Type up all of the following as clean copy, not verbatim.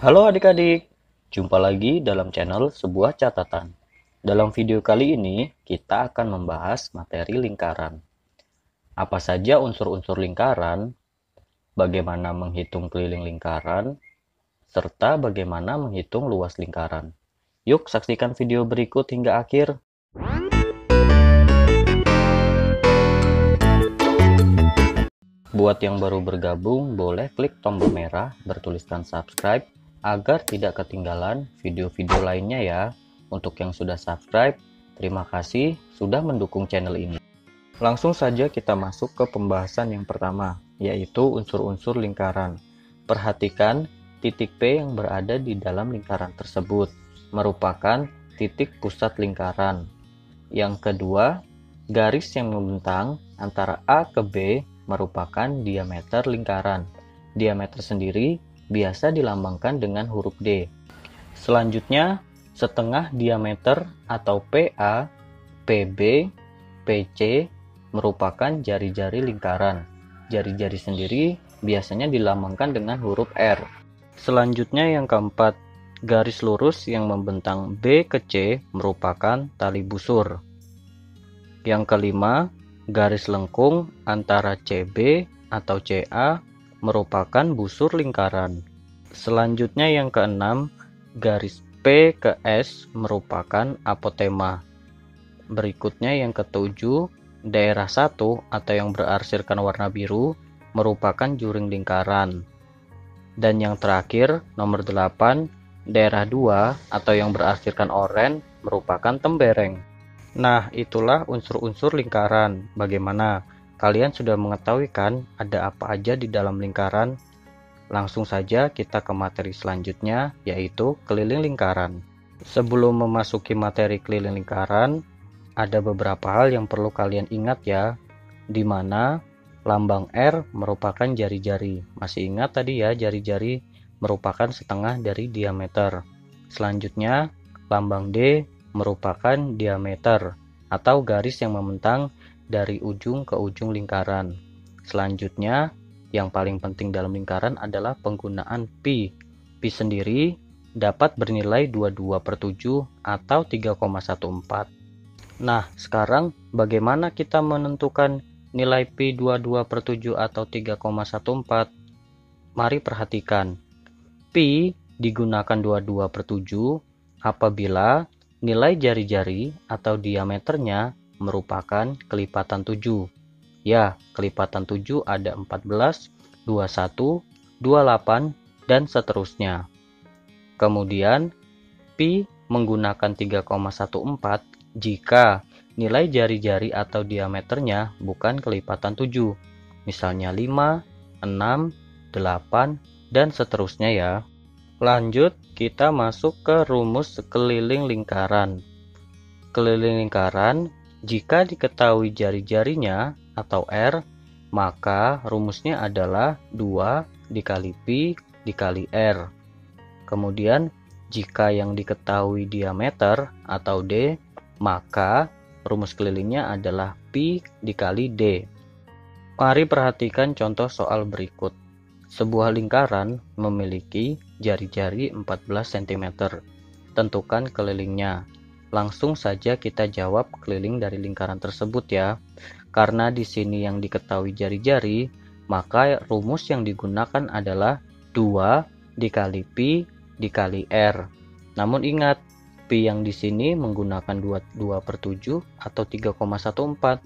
Halo adik-adik, jumpa lagi dalam channel Sebuah Catatan. Dalam video kali ini, kita akan membahas materi lingkaran. Apa saja unsur-unsur lingkaran, bagaimana menghitung keliling lingkaran, serta bagaimana menghitung luas lingkaran. Yuk saksikan video berikut hingga akhir. Buat yang baru bergabung, boleh klik tombol merah bertuliskan subscribe agar tidak ketinggalan video-video lainnya ya. Untuk yang sudah subscribe, terima kasih sudah mendukung channel ini. Langsung saja kita masuk ke pembahasan yang pertama, yaitu unsur-unsur lingkaran. Perhatikan titik P yang berada di dalam lingkaran tersebut, merupakan titik pusat lingkaran. Yang kedua, garis yang membentang antara A ke B merupakan diameter lingkaran. Diameter sendiri biasa dilambangkan dengan huruf D. Selanjutnya, setengah diameter atau PA, PB, PC merupakan jari-jari lingkaran. Jari-jari sendiri biasanya dilambangkan dengan huruf R. Selanjutnya yang keempat, garis lurus yang membentang B ke C merupakan tali busur. Yang kelima, garis lengkung antara CB atau CA merupakan busur lingkaran. Selanjutnya yang keenam, garis P ke S merupakan apotema. Berikutnya yang ketujuh, daerah 1 atau yang berarsirkan warna biru merupakan juring lingkaran. Dan yang terakhir, nomor 8, daerah 2 atau yang berarsirkan oranye merupakan tembereng. Nah, itulah unsur-unsur lingkaran. Bagaimana? Kalian sudah mengetahui kan ada apa aja di dalam lingkaran? Langsung saja kita ke materi selanjutnya, yaitu keliling lingkaran. Sebelum memasuki materi keliling lingkaran, ada beberapa hal yang perlu kalian ingat ya, di mana lambang R merupakan jari-jari. Masih ingat tadi ya, jari-jari merupakan setengah dari diameter. Selanjutnya, lambang D merupakan diameter atau garis yang membentang dari ujung ke ujung lingkaran. Selanjutnya, yang paling penting dalam lingkaran adalah penggunaan pi. Pi sendiri dapat bernilai 22/7 atau 3,14. Nah, sekarang bagaimana kita menentukan nilai pi 22/7 atau 3,14? Mari perhatikan. Pi digunakan 22/7 apabila nilai jari-jari atau diameternya merupakan kelipatan 7. Ya, kelipatan 7 ada 14, 21, 28, dan seterusnya. Kemudian, pi menggunakan 3,14 jika nilai jari-jari atau diameternya bukan kelipatan 7. Misalnya 5, 6, 8, dan seterusnya ya. Lanjut, kita masuk ke rumus keliling lingkaran. Keliling lingkaran, jika diketahui jari-jarinya atau R, maka rumusnya adalah 2 dikali pi dikali R. Kemudian, jika yang diketahui diameter atau D, maka rumus kelilingnya adalah pi dikali D. Mari perhatikan contoh soal berikut. Sebuah lingkaran memiliki jari-jari 14 cm. Tentukan kelilingnya. Langsung saja kita jawab keliling dari lingkaran tersebut ya. Karena di sini yang diketahui jari-jari, maka rumus yang digunakan adalah 2 dikali pi dikali R. Namun ingat, pi yang di sini menggunakan 22/7 atau 3,14.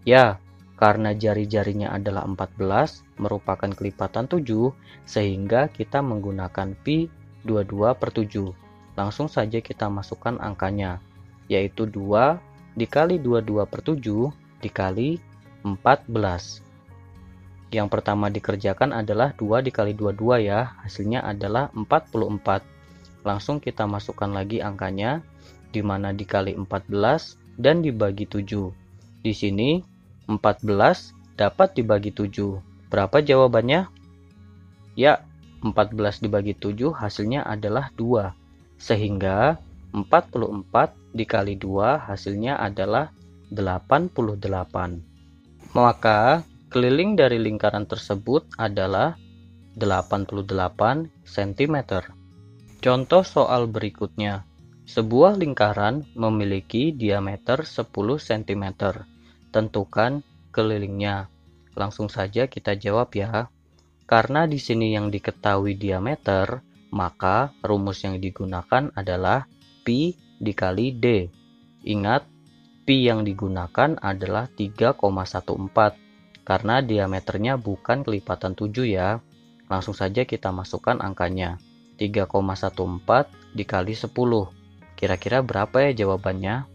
Ya, karena jari-jarinya adalah 14, merupakan kelipatan 7, sehingga kita menggunakan pi 22/7. Langsung saja kita masukkan angkanya, yaitu 2 dikali 22/7 dikali 14. Yang pertama dikerjakan adalah 2 dikali 22 ya, hasilnya adalah 44. Langsung kita masukkan lagi angkanya, di mana dikali 14 dan dibagi 7. Di sini 14 dapat dibagi 7. Berapa jawabannya? Ya, 14 dibagi 7 hasilnya adalah 2. Sehingga 44 dikali 2 hasilnya adalah 88. Maka keliling dari lingkaran tersebut adalah 88 cm. Contoh soal berikutnya. Sebuah lingkaran memiliki diameter 10 cm. Tentukan kelilingnya. Langsung saja kita jawab ya. Karena di sini yang diketahui diameter, maka rumus yang digunakan adalah pi dikali d. Ingat, pi yang digunakan adalah 3,14 karena diameternya bukan kelipatan 7 ya. Langsung saja kita masukkan angkanya. 3,14 dikali 10. Kira-kira berapa ya jawabannya?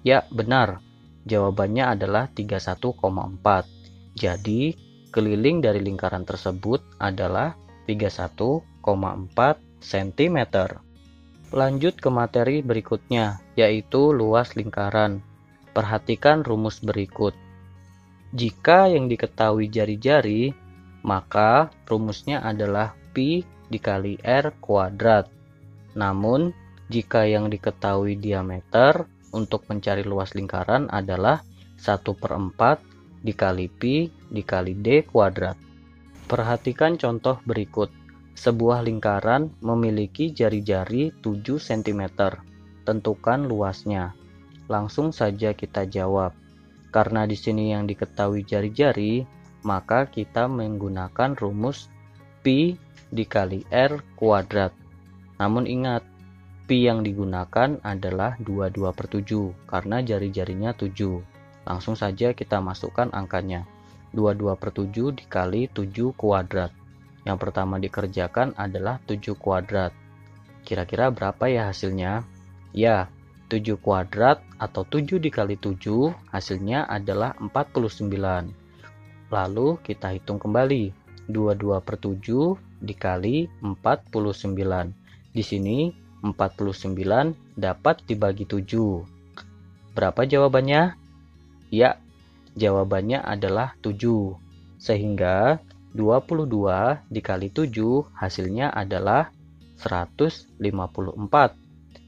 Ya, benar. Jawabannya adalah 31,4. Jadi, keliling dari lingkaran tersebut adalah 31,4 cm. Lanjut ke materi berikutnya, yaitu luas lingkaran. Perhatikan rumus berikut. Jika yang diketahui jari-jari, maka rumusnya adalah pi dikali r kuadrat. Namun, jika yang diketahui diameter untuk mencari luas lingkaran adalah 1/4 dikali pi dikali d kuadrat. Perhatikan contoh berikut. Sebuah lingkaran memiliki jari-jari 7 cm. Tentukan luasnya. Langsung saja kita jawab. Karena di sini yang diketahui jari-jari, maka kita menggunakan rumus pi dikali r kuadrat. Namun ingat, pi yang digunakan adalah 22/7 karena jari-jarinya 7. Langsung saja kita masukkan angkanya. 22/7 dikali 7 kuadrat. Yang pertama dikerjakan adalah 7 kuadrat. Kira-kira berapa ya hasilnya? Ya, 7 kuadrat atau 7 dikali 7 hasilnya adalah 49. Lalu kita hitung kembali. 22/7 dikali 49. Di sini 49 dapat dibagi 7. Berapa jawabannya? Ya, jawabannya adalah 7. Sehingga 22 dikali 7 hasilnya adalah 154.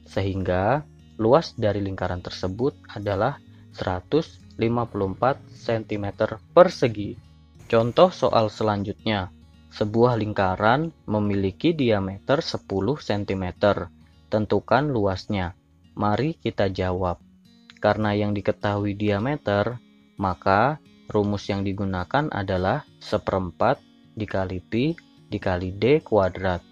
Sehingga luas dari lingkaran tersebut adalah 154 cm persegi. Contoh soal selanjutnya. Sebuah lingkaran memiliki diameter 10 cm. Tentukan luasnya. Mari kita jawab. Karena yang diketahui diameter, maka rumus yang digunakan adalah 1/4 dikali pi dikali d kuadrat.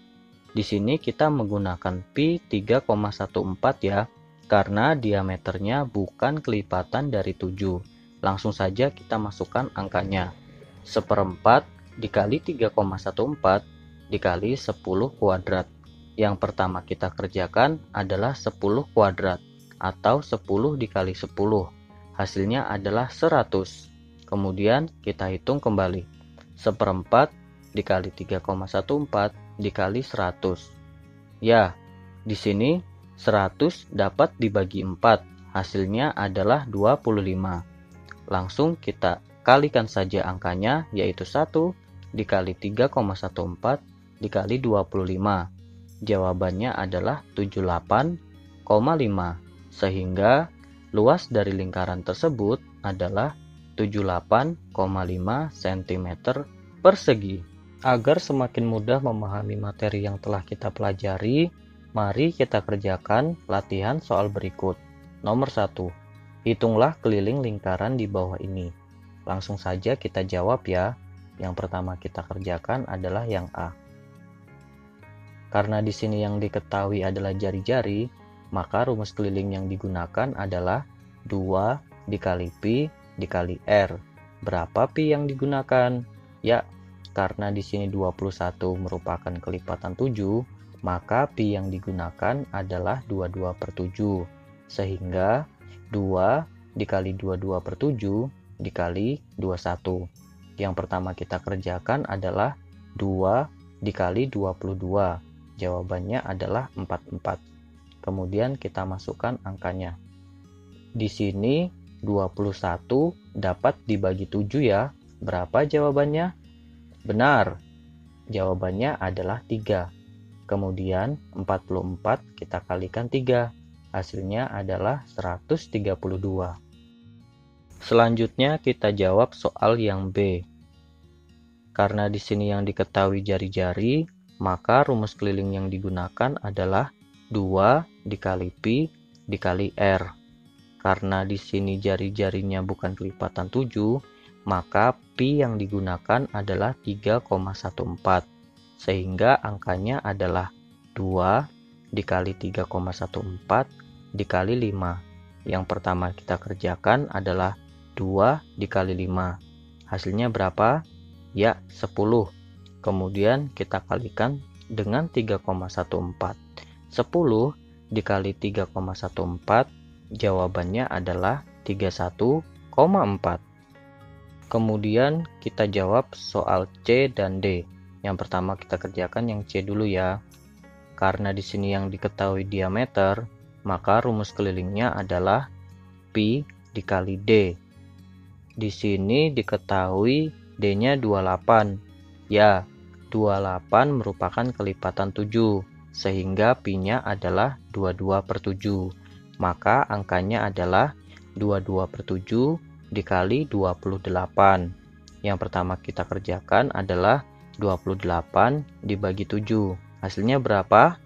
Di sini kita menggunakan pi 3,14 ya, karena diameternya bukan kelipatan dari 7. Langsung saja kita masukkan angkanya. 1/4 dikali 3,14 dikali 10 kuadrat. Yang pertama kita kerjakan adalah 10 kuadrat atau 10 dikali 10. Hasilnya adalah 100. Kemudian kita hitung kembali. 1/4 dikali 3,14 dikali 100. Ya, di sini 100 dapat dibagi 4. Hasilnya adalah 25. Langsung kita kalikan saja angkanya, yaitu 1 dikali 3,14 dikali 25. Jawabannya adalah 78,5. Sehingga luas dari lingkaran tersebut adalah 78,5 cm persegi. Agar semakin mudah memahami materi yang telah kita pelajari, mari kita kerjakan latihan soal berikut. Nomor 1. Hitunglah keliling lingkaran di bawah ini. Langsung saja kita jawab ya. Yang pertama kita kerjakan adalah yang A. Karena di sini yang diketahui adalah jari-jari, maka rumus keliling yang digunakan adalah 2 dikali pi dikali r. Berapa pi yang digunakan? Ya, karena di sini 21 merupakan kelipatan 7, maka pi yang digunakan adalah 22/7. Sehingga 2 dikali 22/7 dikali 21. Yang pertama kita kerjakan adalah 2 dikali 22. Jawabannya adalah 44. Kemudian kita masukkan angkanya. Di sini 21 dapat dibagi 7 ya. Berapa jawabannya? Benar. Jawabannya adalah 3. Kemudian 44 kita kalikan 3. Hasilnya adalah 132. Selanjutnya kita jawab soal yang B. Karena di sini yang diketahui jari-jari, maka rumus keliling yang digunakan adalah 2 dikali pi dikali R. Karena di sini jari-jarinya bukan kelipatan 7, maka pi yang digunakan adalah 3,14. Sehingga angkanya adalah 2 dikali 3,14 dikali 5. Yang pertama kita kerjakan adalah 2 dikali 5. Hasilnya berapa? Ya, 10. Kemudian kita kalikan dengan 3,14. 10 dikali 3,14, jawabannya adalah 31,4. Kemudian kita jawab soal C dan D. Yang pertama kita kerjakan yang C dulu ya. Karena di sini yang diketahui diameter, maka rumus kelilingnya adalah pi dikali D. Di sini diketahui D-nya 28. Ya, 28 merupakan kelipatan 7, sehingga pi-nya adalah 22/7. Maka angkanya adalah 22/7 dikali 28. Yang pertama kita kerjakan adalah 28 dibagi 7. Hasilnya berapa?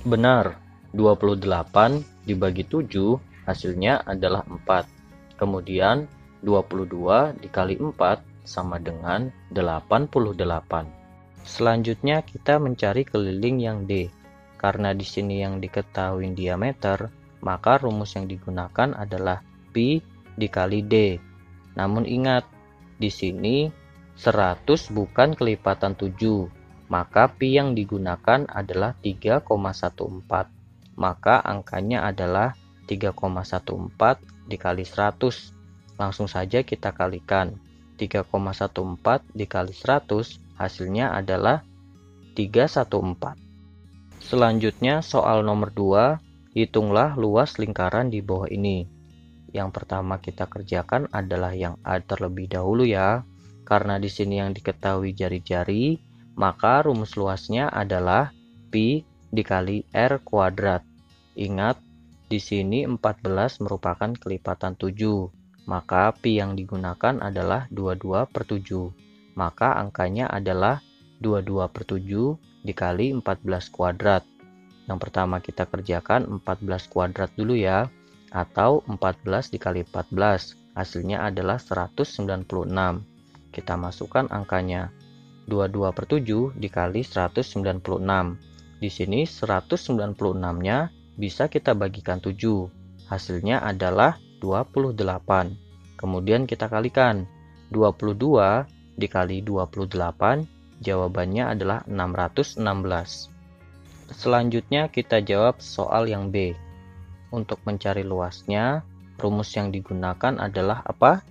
Benar, 28 dibagi 7 hasilnya adalah 4. Kemudian 22 dikali 4 sama dengan 88. Selanjutnya kita mencari keliling yang D. Karena di sini yang diketahui diameter, maka rumus yang digunakan adalah pi dikali D. Namun ingat, di sini 100 bukan kelipatan 7, maka pi yang digunakan adalah 3,14. Maka angkanya adalah 3,14 dikali 100. Langsung saja kita kalikan. 3,14 dikali 100 hasilnya adalah 314. Selanjutnya soal nomor 2, hitunglah luas lingkaran di bawah ini. Yang pertama kita kerjakan adalah yang A terlebih dahulu ya. Karena di sini yang diketahui jari-jari, maka rumus luasnya adalah pi dikali R kuadrat. Ingat, di sini 14 merupakan kelipatan 7. Maka pi yang digunakan adalah 22/7. Maka angkanya adalah 22/7 dikali 14 kuadrat. Yang pertama kita kerjakan 14 kuadrat dulu ya. Atau 14 dikali 14. Hasilnya adalah 196. Kita masukkan angkanya. 22/7 dikali 196. Di sini 196-nya bisa kita bagikan 7. Hasilnya adalah 28. Kemudian kita kalikan. 22 dikali 28, jawabannya adalah 616. Selanjutnya kita jawab soal yang B. Untuk mencari luasnya, rumus yang digunakan adalah apa?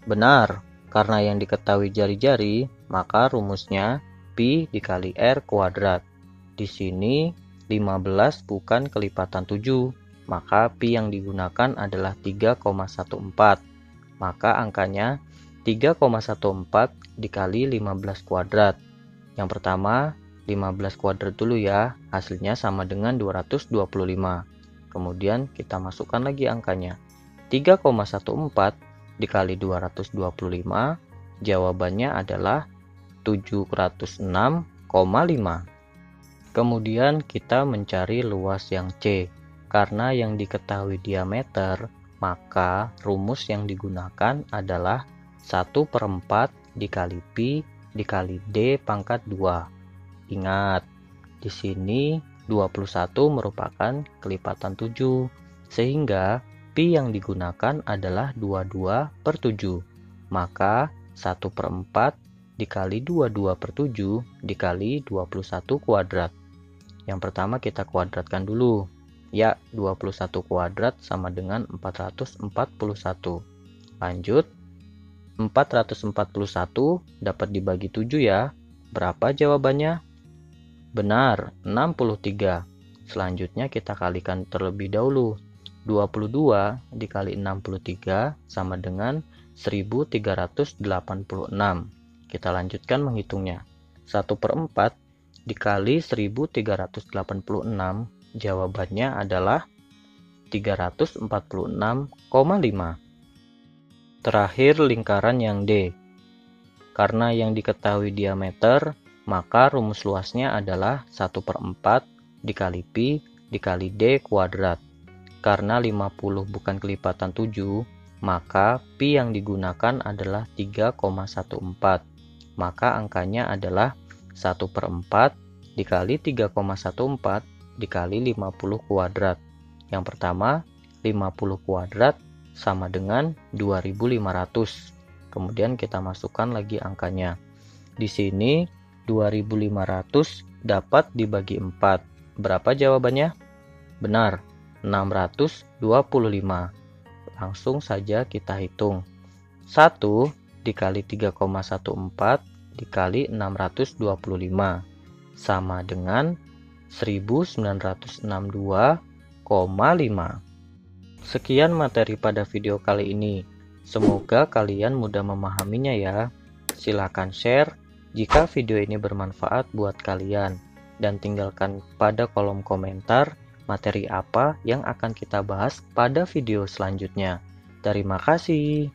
Benar, karena yang diketahui jari-jari, maka rumusnya pi dikali R kuadrat. Di sini 15 bukan kelipatan 7, maka pi yang digunakan adalah 3,14. Maka angkanya 3,14 dikali 15 kuadrat. Yang pertama 15 kuadrat dulu ya, hasilnya sama dengan 225. Kemudian kita masukkan lagi angkanya. 3,14 dikali 225, jawabannya adalah 706,5. Kemudian kita mencari luas yang C. Karena yang diketahui diameter, maka rumus yang digunakan adalah 1/4 dikali pi dikali D pangkat 2. Ingat, di sini 21 merupakan kelipatan 7, sehingga pi yang digunakan adalah 22/7. Maka 1/4 dikali 22/7 dikali 21 kuadrat. Yang pertama kita kuadratkan dulu. Ya, 21 kuadrat sama dengan 441. Lanjut, 441 dapat dibagi 7 ya. Berapa jawabannya? Benar, 63. Selanjutnya kita kalikan terlebih dahulu. 22 dikali 63 sama dengan 1386. Kita lanjutkan menghitungnya. 1/4 dikali 1386, jawabannya adalah 346,5. Terakhir lingkaran yang D. Karena yang diketahui diameter, maka rumus luasnya adalah 1/4 dikali pi dikali d kuadrat. Karena 50 bukan kelipatan 7, maka pi yang digunakan adalah 3,14. Maka angkanya adalah 1/4 dikali 3,14 dikali 50 kuadrat. Yang pertama, 50 kuadrat sama dengan 2500. Kemudian kita masukkan lagi angkanya. Di sini 2500 dapat dibagi 4. Berapa jawabannya? Benar, 625. Langsung saja kita hitung. 1 dikali 3,14 dikali 625 sama dengan 1962,5. Sekian materi pada video kali ini. Semoga kalian mudah memahaminya ya. Silahkan share jika video ini bermanfaat buat kalian. Dan tinggalkan pada kolom komentar materi apa yang akan kita bahas pada video selanjutnya. Terima kasih.